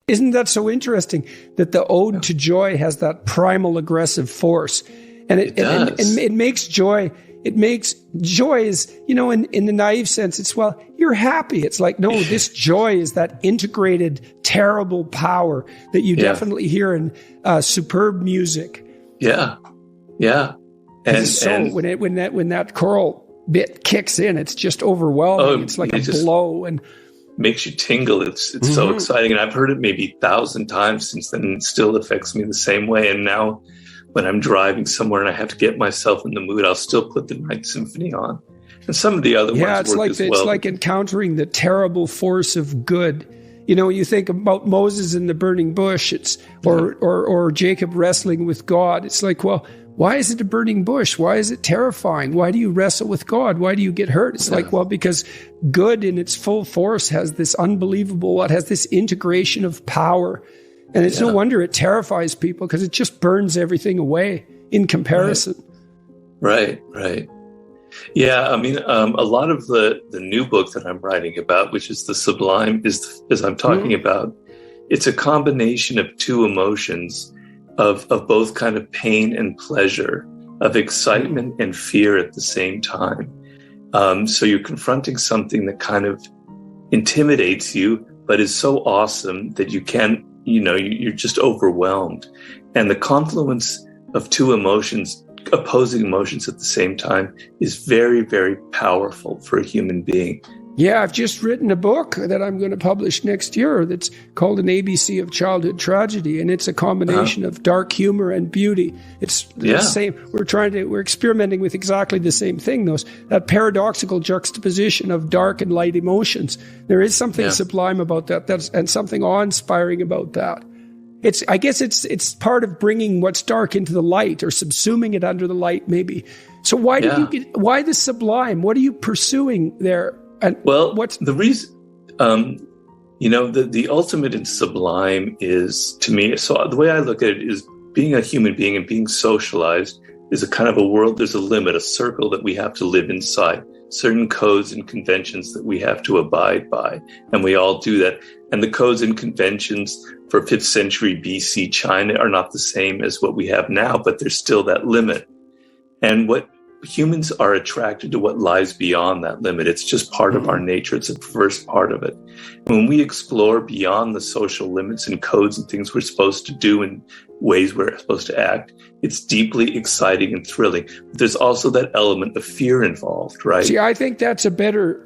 Isn't that so interesting that the ode to joy has that primal aggressive force? And it makes joy. It makes joy is, in the naive sense, it's, well, you're happy. It's like, no, this joy is that integrated, terrible power that you definitely hear in superb music. Yeah. Yeah. And when that choral bit kicks in, it's just overwhelming. It's like a blow and makes you tingle. It's so exciting. And I've heard it maybe 1,000 times since then, and it still affects me the same way. And now when I'm driving somewhere and I have to get myself in the mood, I'll still put the Ninth Symphony on. And some of the other ones work as well. It's like encountering the terrible force of good. You think about Moses in the burning bush, or Jacob wrestling with God. It's like, well, why is it a burning bush? Why is it terrifying? Why do you wrestle with God? Why do you get hurt? It's like, well, because good in its full force has this integration of power. And it's no wonder it terrifies people, because it just burns everything away in comparison. Right. Yeah, I mean, a lot of the new book that I'm writing about, which is the Sublime, as I'm talking about, it's a combination of two emotions of both kind of pain and pleasure, of excitement and fear at the same time. So you're confronting something that kind of intimidates you, but is so awesome that you can't, you're just overwhelmed. And the confluence of two emotions, opposing emotions at the same time, is very, very powerful for a human being. Yeah, I've just written a book that I'm going to publish next year that's called An ABC of Childhood Tragedy, and it's a combination of dark humor and beauty. It's the same. We're experimenting with exactly the same thing, that paradoxical juxtaposition of dark and light emotions. There is something sublime about that, and something awe-inspiring about that. I guess it's part of bringing what's dark into the light, or subsuming it under the light, maybe. So why the sublime? What are you pursuing there? And what's the reason? The ultimate in sublime is, to me, so the way I look at it is, being a human being and being socialized is a kind of a world. There's a limit, a circle that we have to live inside, certain codes and conventions that we have to abide by. And we all do that. And the codes and conventions for 5th century BC China are not the same as what we have now, but there's still that limit. And what humans are attracted to what lies beyond that limit. It's just part of our nature. It's the first part of it. And when we explore beyond the social limits and codes and things we're supposed to do and ways we're supposed to act, it's deeply exciting and thrilling. There's also that element of fear involved, right? See, I think that's a better,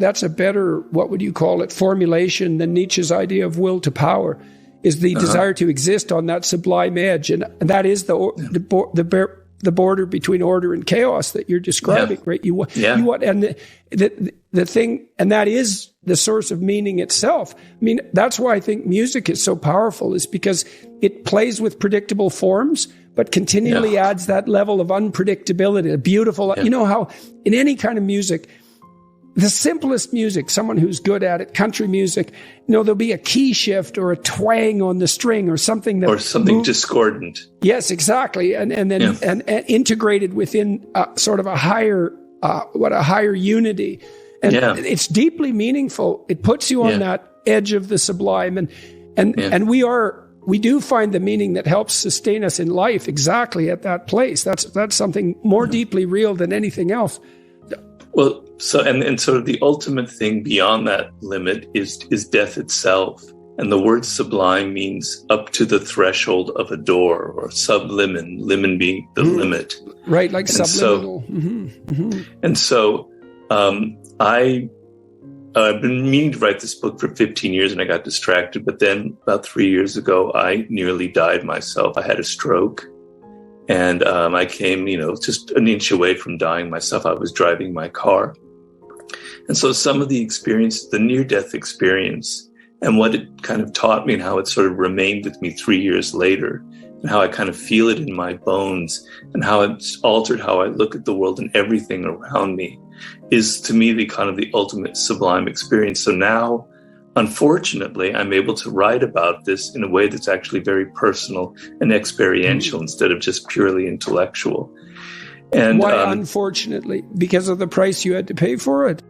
what would you call it, formulation than Nietzsche's idea of will to power, is the desire to exist on that sublime edge. And that is the border between order and chaos that you're describing, right? You want, and the thing, and that is the source of meaning itself. I mean, that's why I think music is so powerful, is because it plays with predictable forms, but continually adds that level of unpredictability, a beautiful, you know how in any kind of music, the simplest music, someone who's good at it, country music, there'll be a key shift or a twang on the string or something or something discordant. Yes, exactly. And then and integrated within sort of a higher unity. And it's deeply meaningful. It puts you on that edge of the sublime. And we do find the meaning that helps sustain us in life exactly at that place. That's something more deeply real than anything else. Well, so and sort of the ultimate thing beyond that limit is death itself. And the word sublime means up to the threshold of a door, or sublimin, limin being the limit. Right, like and subliminal. And so I've been meaning to write this book for 15 years, and I got distracted. But then about 3 years ago, I nearly died myself. I had a stroke. And I came, just an inch away from dying myself. I was driving my car. And so some of the experience, the near-death experience, and what it kind of taught me and how it sort of remained with me 3 years later, and how I kind of feel it in my bones, and how it's altered how I look at the world and everything around me, is to me the kind of the ultimate sublime experience. So now, unfortunately, I'm able to write about this in a way that's actually very personal and experiential instead of just purely intellectual. And why, unfortunately? Because of the price you had to pay for it?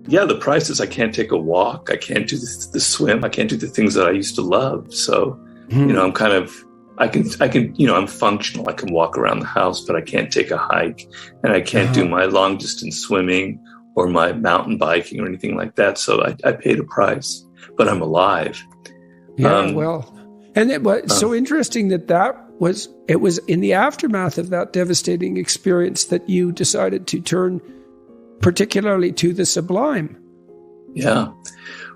the price is I can't take a walk. I can't do the swim. I can't do the things that I used to love. So, I'm kind of, I can, I'm functional. I can walk around the house, but I can't take a hike, and I can't do my long distance swimming or my mountain biking or anything like that. So I paid a price, but I'm alive. Yeah, and it was so interesting it was in the aftermath of that devastating experience that you decided to turn particularly to the sublime. Yeah.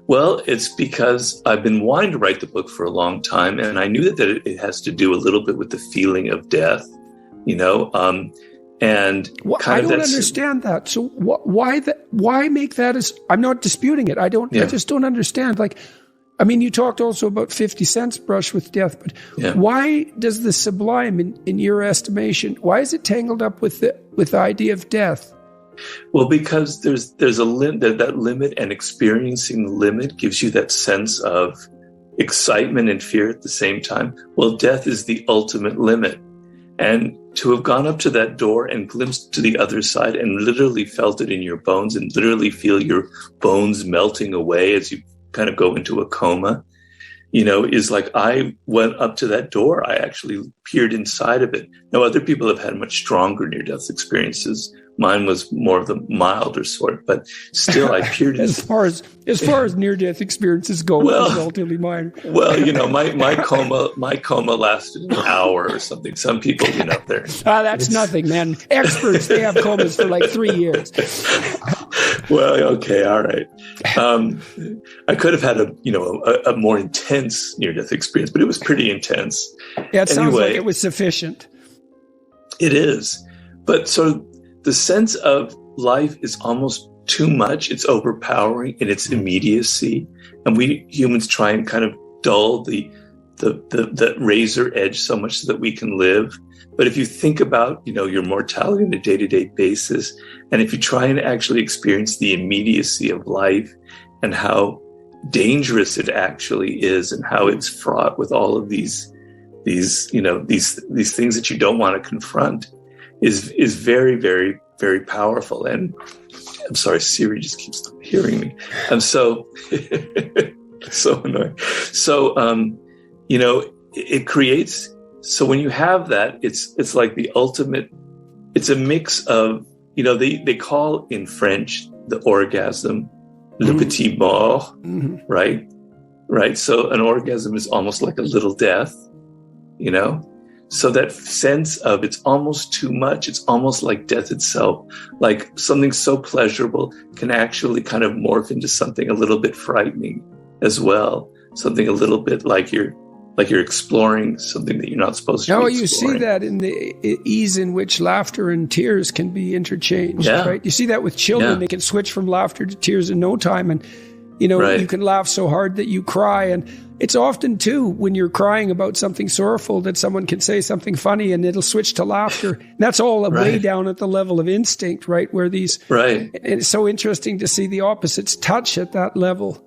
Well, it's because I've been wanting to write the book for a long time, and I knew that it has to do a little bit with the feeling of death, and I don't understand that. So why make that as, I'm not disputing it. I just don't understand. You talked also about 50 Cent's brush with death, but why does the sublime, in your estimation, why is it tangled up with the idea of death? Well, because there's a limit, that limit, and experiencing the limit gives you that sense of excitement and fear at the same time. Well, death is the ultimate limit. And to have gone up to that door and glimpsed to the other side and literally felt it in your bones and literally feel your bones melting away as you kind of go into a coma, is like, I went up to that door. I actually peered inside of it. Now, other people have had much stronger near-death experiences. Mine was more of the milder sort, but still, I peered. as far as near-death experiences go, it's relatively minor. Well, my coma lasted an hour or something. Some people, they're that's nothing, man. Experts, they have comas for like 3 years. Well, okay, all right. I could have had a more intense near-death experience, but it was pretty intense. Yeah, it sounds like it was sufficient. It is, but so the sense of life is almost too much. It's overpowering in its immediacy, and we humans try and kind of dull the razor edge so much so that we can live. But if you think about, your mortality on a day-to-day basis, and if you try and actually experience the immediacy of life and how dangerous it actually is and how it's fraught with all of these things that you don't want to confront, is very, very, very powerful. And I'm sorry, Siri just keeps hearing me. I'm so annoying. So, it creates. So when you have that, it's like the ultimate. It's a mix of, they call in French the orgasm le petit mort, right? Right. So an orgasm is almost like a little death, So that sense of it's almost too much. It's almost like death itself. Like something so pleasurable can actually kind of morph into something a little bit frightening as well. Something a little bit like you're exploring something that you're not supposed to be exploring. You see that in the ease in which laughter and tears can be interchanged, right? You see that with children. They can switch from laughter to tears in no time. And, you can laugh so hard that you cry. And it's often, too, when you're crying about something sorrowful that someone can say something funny and it'll switch to laughter. And that's all way down at the level of instinct, right? Where these... Right. And it's so interesting to see the opposites touch at that level.